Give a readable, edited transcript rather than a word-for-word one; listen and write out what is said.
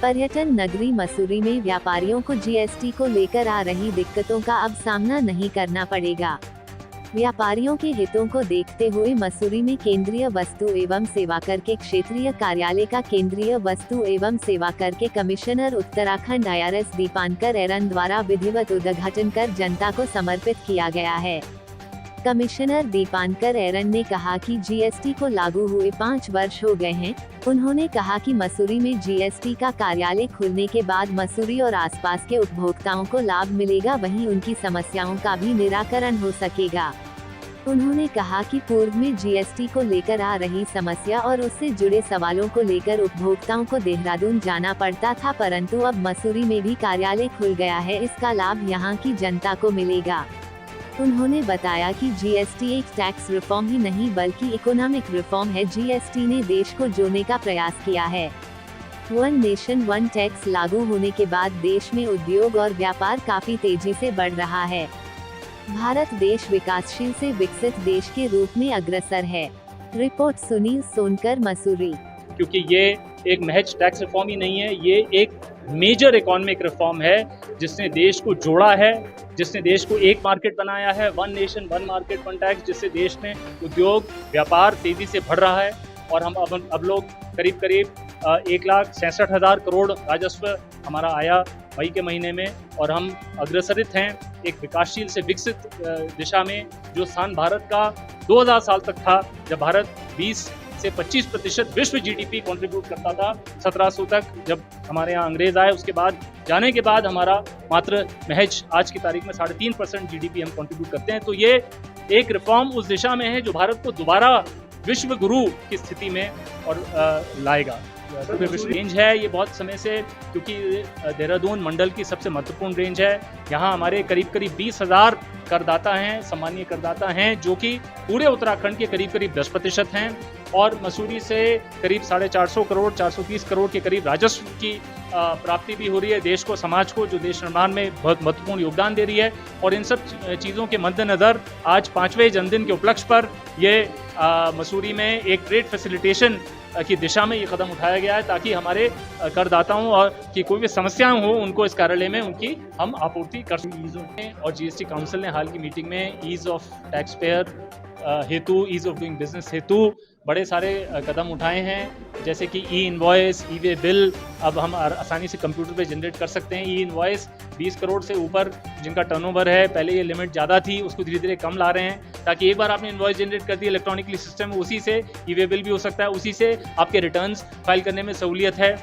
पर्यटन नगरी मसूरी में व्यापारियों को जीएसटी को लेकर आ रही दिक्कतों का अब सामना नहीं करना पड़ेगा। व्यापारियों के हितों को देखते हुए मसूरी में केंद्रीय वस्तु एवं सेवा कर के क्षेत्रीय कार्यालय का केंद्रीय वस्तु एवं सेवा कर के कमिश्नर उत्तराखंड IRS दीपांकर एरन द्वारा विधिवत उद्घाटन कर जनता को समर्पित किया गया है। कमिश्नर दीपांकर एरन ने कहा कि जीएसटी को लागू हुए 5 वर्ष हो गए हैं। उन्होंने कहा कि मसूरी में जीएसटी का कार्यालय खुलने के बाद मसूरी और आसपास के उपभोक्ताओं को लाभ मिलेगा, वहीं उनकी समस्याओं का भी निराकरण हो सकेगा। उन्होंने कहा कि पूर्व में जीएसटी को लेकर आ रही समस्या और उससे जुड़े सवालों को लेकर उपभोक्ताओं को देहरादून जाना पड़ता था, परंतु अब मसूरी में भी कार्यालय खुल गया है। इसका लाभ यहाँ की जनता को मिलेगा। उन्होंने बताया कि जीएसटी एक टैक्स रिफॉर्म ही नहीं बल्कि इकोनॉमिक रिफॉर्म है। जीएसटी ने देश को जोड़ने का प्रयास किया है। वन नेशन वन टैक्स लागू होने के बाद देश में उद्योग और व्यापार काफी तेजी से बढ़ रहा है। भारत देश विकासशील से विकसित देश के रूप में अग्रसर है। रिपोर्ट सुनील सोनकर, मसूरी। क्योंकि ये एक महज टैक्स रिफॉर्म ही नहीं है, ये एक मेजर इकोनॉमिक रिफॉर्म है जिसने देश को जोड़ा है, जिसने देश को एक मार्केट बनाया है, one nation one market one tax, जिससे देश में उद्योग व्यापार तेजी से बढ़ रहा है। और हम अब लोग करीब 1,67,000 करोड़ राजस्व हमारा आया मई के महीने में, और हम अग्रसरित हैं एक विकासशील से विकसित दिशा में। जो स्थान भारत का 2000 साल तक था, जब भारत 20 से 25% विश्व जीडीपी कंट्रीब्यूट करता था, 1700 तक जब हमारे यहाँ अंग्रेज आए, उसके बाद जाने के बाद हमारा मात्र महज आज की तारीख में 3.5% जीडीपी हम कंट्रीब्यूट करते हैं। तो ये एक रिफॉर्म उस दिशा में है जो भारत को दोबारा विश्व गुरु की स्थिति में और लाएगा। रेंज है ये बहुत समय से, क्योंकि देहरादून मंडल की सबसे महत्वपूर्ण रेंज है। यहाँ हमारे करीब 20,000 करदाता हैं, सामान्य करदाता हैं, जो कि पूरे उत्तराखंड के करीब 10% हैं। और मसूरी से करीब 450 करोड़ 430 करोड़ के करीब राजस्व की प्राप्ति भी हो रही है देश को, समाज को, जो देश निर्माण में बहुत महत्वपूर्ण योगदान दे रही है। और इन सब चीज़ों के मद्देनज़र आज 5वें जन्मदिन के उपलक्ष्य पर ये मसूरी में एक ट्रेड फैसिलिटेशन की दिशा में ये कदम उठाया गया है, ताकि हमारे करदाताओं और की कोई भी समस्याएं हो उनको इस कार्यालय में उनकी हम आपूर्ति कर सकें। और जीएसटी काउंसिल ने हाल की मीटिंग में ईज ऑफ टैक्स पेयर हेतु, ईज ऑफ डूइंग बिजनेस हेतु बड़े सारे कदम उठाए हैं, जैसे कि ई इनवॉइस, ई वे बिल अब हम आसानी से कंप्यूटर पे जनरेट कर सकते हैं। ई इनवॉइस 20 करोड़ से ऊपर जिनका टर्नओवर है, पहले ये लिमिट ज़्यादा थी, उसको धीरे धीरे कम ला रहे हैं, ताकि एक बार आपने इनवॉइस जनरेट कर दी इलेक्ट्रॉनिकली सिस्टम में, उसी से ई वे बिल भी हो सकता है, उसी से आपके रिटर्न्स फाइल करने में सहूलियत है।